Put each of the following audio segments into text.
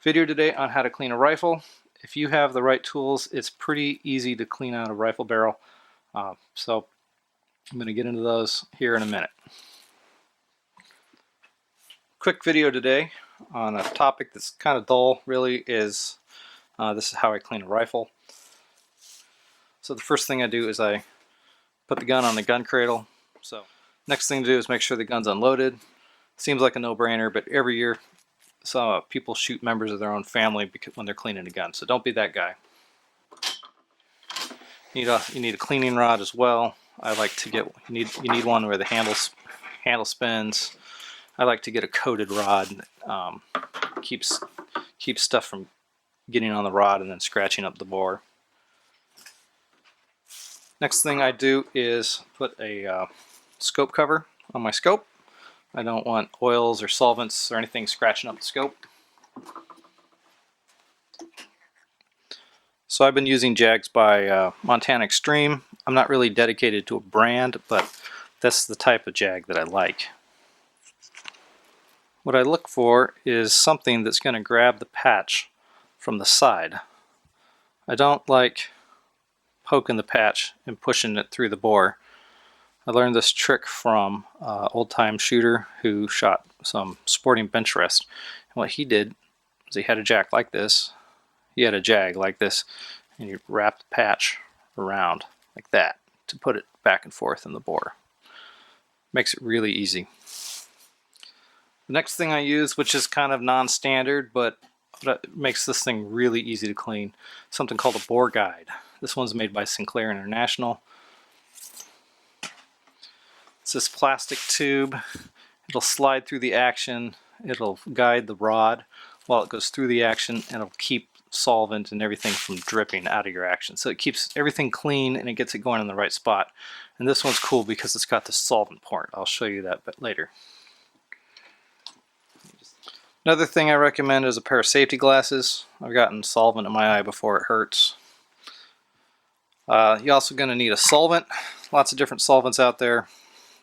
Video today on how to clean a rifle. If you have the right tools, it's pretty easy to clean out a rifle barrel. So I'm going to get into those here in a minute. Quick video today on a topic that's kind of dull, really, is this is how I clean a rifle. So the first thing I do is I put the gun on the gun cradle. So next thing to do is make sure the gun's unloaded. Seems like a no-brainer, but every year some people shoot members of their own family when they're cleaning a gun, so don't be that guy. You need a cleaning rod as well. I like to get you need one where the handle spins. I like to get a coated rod. Keeps stuff from getting on the rod and then scratching up the bore. Next thing I do is put a scope cover on my scope. I don't want oils or solvents or anything scratching up the scope. So I've been using Jags by Montana Extreme. I'm not really dedicated to a brand, but that's the type of Jag that I like. What I look for is something that's going to grab the patch from the side. I don't like poking the patch and pushing it through the bore. I learned this trick from an old-time shooter who shot some sporting bench rest. And what he did was he had a Jag like this. He had a Jag like this, and you wrap the patch around like that to put it back and forth in the bore. Makes it really easy. The next thing I use, which is kind of non-standard, but makes this thing really easy to clean, something called a bore guide. This one's made by Sinclair International. It's this plastic tube. It'll slide through the action. It'll guide the rod while it goes through the action, and it'll keep solvent and everything from dripping out of your action. So it keeps everything clean and it gets it going in the right spot. And this one's cool because it's got the solvent port. I'll show you that bit later. Another thing I recommend is a pair of safety glasses. I've gotten solvent in my eye before it hurts. You're also going to need a solvent. Lots of different solvents out there.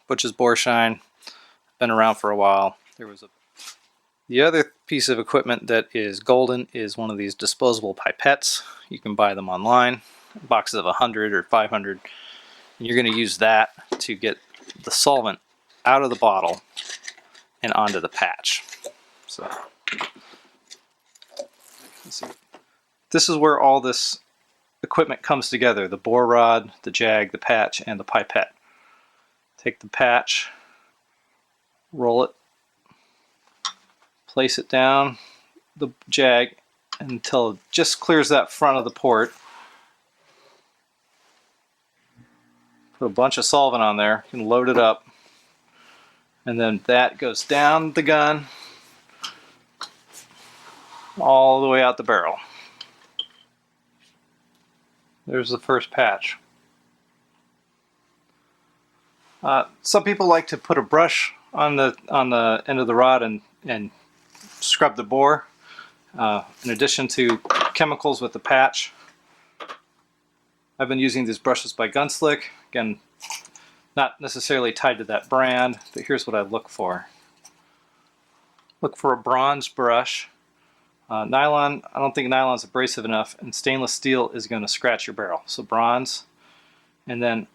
Butch's Boreshine, been around for a while. The other piece of equipment that is golden is one of these disposable pipettes. You can buy them online, boxes of 100 or 500. And you're going to use that to get the solvent out of the bottle and onto the patch. So let's see. This is where all this equipment comes together: the bore rod, the Jag, the patch, and the pipette. Take the patch, roll it, place it down the Jag until it just clears that front of the port. Put a bunch of solvent on there, you can load it up, and then that goes down the gun all the way out the barrel. There's the first patch. Some people like to put a brush on the end of the rod and scrub the bore. In addition to chemicals with the patch, I've been using these brushes by Gunslick. Again, not necessarily tied to that brand, but here's what I look for. Look for a bronze brush. Nylon, I don't think nylon's abrasive enough, and stainless steel is going to scratch your barrel. So bronze, and then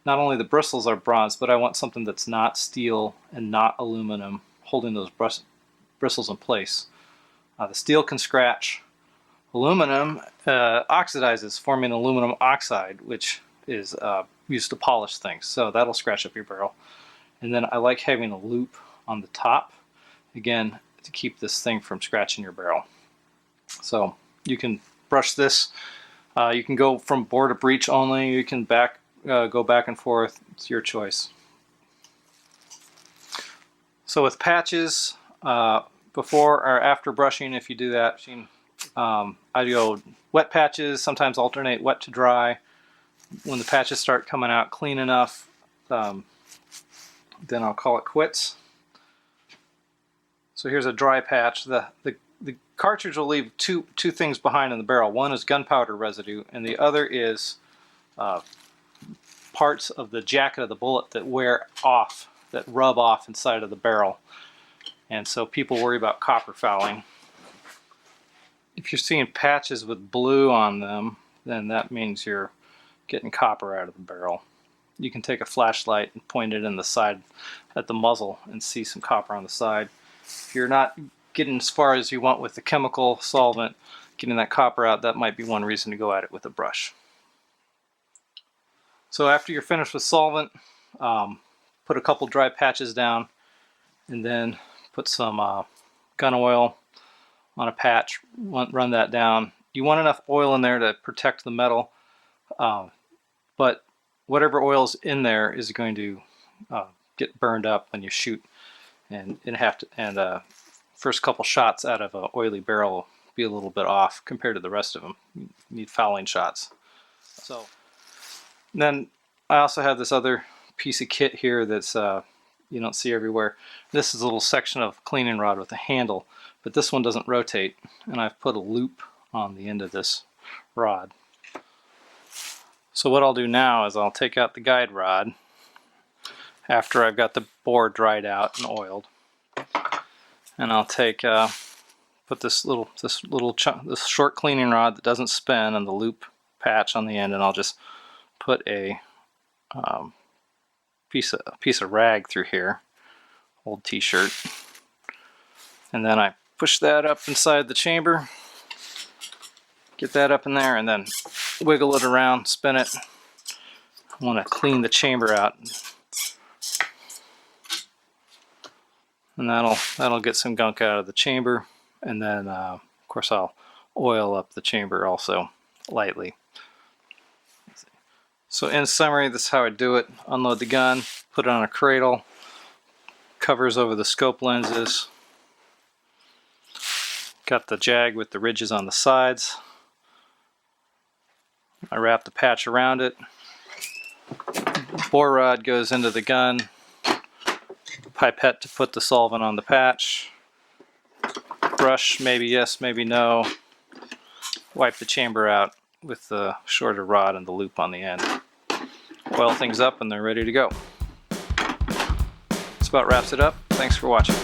not only the bristles are bronze, but I want something that's not steel and not aluminum, holding those bristles in place. The steel can scratch. Aluminum oxidizes, forming aluminum oxide, which is used to polish things. So that'll scratch up your barrel. And then I like having a loop on the top, again, to keep this thing from scratching your barrel. So you can brush this. You can go from bore to breech only. You can go back and forth. It's your choice. So with patches, before or after brushing, if you do that, I go wet patches, sometimes alternate wet to dry. When the patches start coming out clean enough, then I'll call it quits. So here's a dry patch. The cartridge will leave two things behind in the barrel. One is gunpowder residue, and the other is parts of the jacket of the bullet that wear off, that rub off inside of the barrel. And so people worry about copper fouling. If you're seeing patches with blue on them, then that means you're getting copper out of the barrel. You can take a flashlight and point it in the side at the muzzle and see some copper on the side. If you're not getting as far as you want with the chemical solvent, getting that copper out, that might be one reason to go at it with a brush. So after you're finished with solvent, put a couple dry patches down and then put some gun oil on a patch, run that down. You want enough oil in there to protect the metal, but whatever oil's in there is going to get burned up when you shoot, and first couple shots out of an oily barrel will be a little bit off compared to the rest of them. You need fouling shots. So then I also have this other piece of kit here that's you don't see everywhere. This is a little section of cleaning rod with a handle, but this one doesn't rotate, and I've put a loop on the end of this rod. So what I'll do now is I'll take out the guide rod after I've got the bore dried out and oiled, and I'll take put this short cleaning rod that doesn't spin and the loop patch on the end, and I'll just put a piece of rag through here, old t-shirt, and then I push that up inside the chamber, get that up in there, and then wiggle it around, spin it. I want to clean the chamber out, and that'll get some gunk out of the chamber, and then of course I'll oil up the chamber also lightly. So in summary, this is how I do it. Unload the gun, put it on a cradle, covers over the scope lenses, got the jag with the ridges on the sides. I wrap the patch around it. Bore rod goes into the gun. Pipette to put the solvent on the patch. Brush, maybe yes, maybe no. Wipe the chamber out with the shorter rod and the loop on the end. Oil things up and they're ready to go. This about wraps it up. Thanks for watching.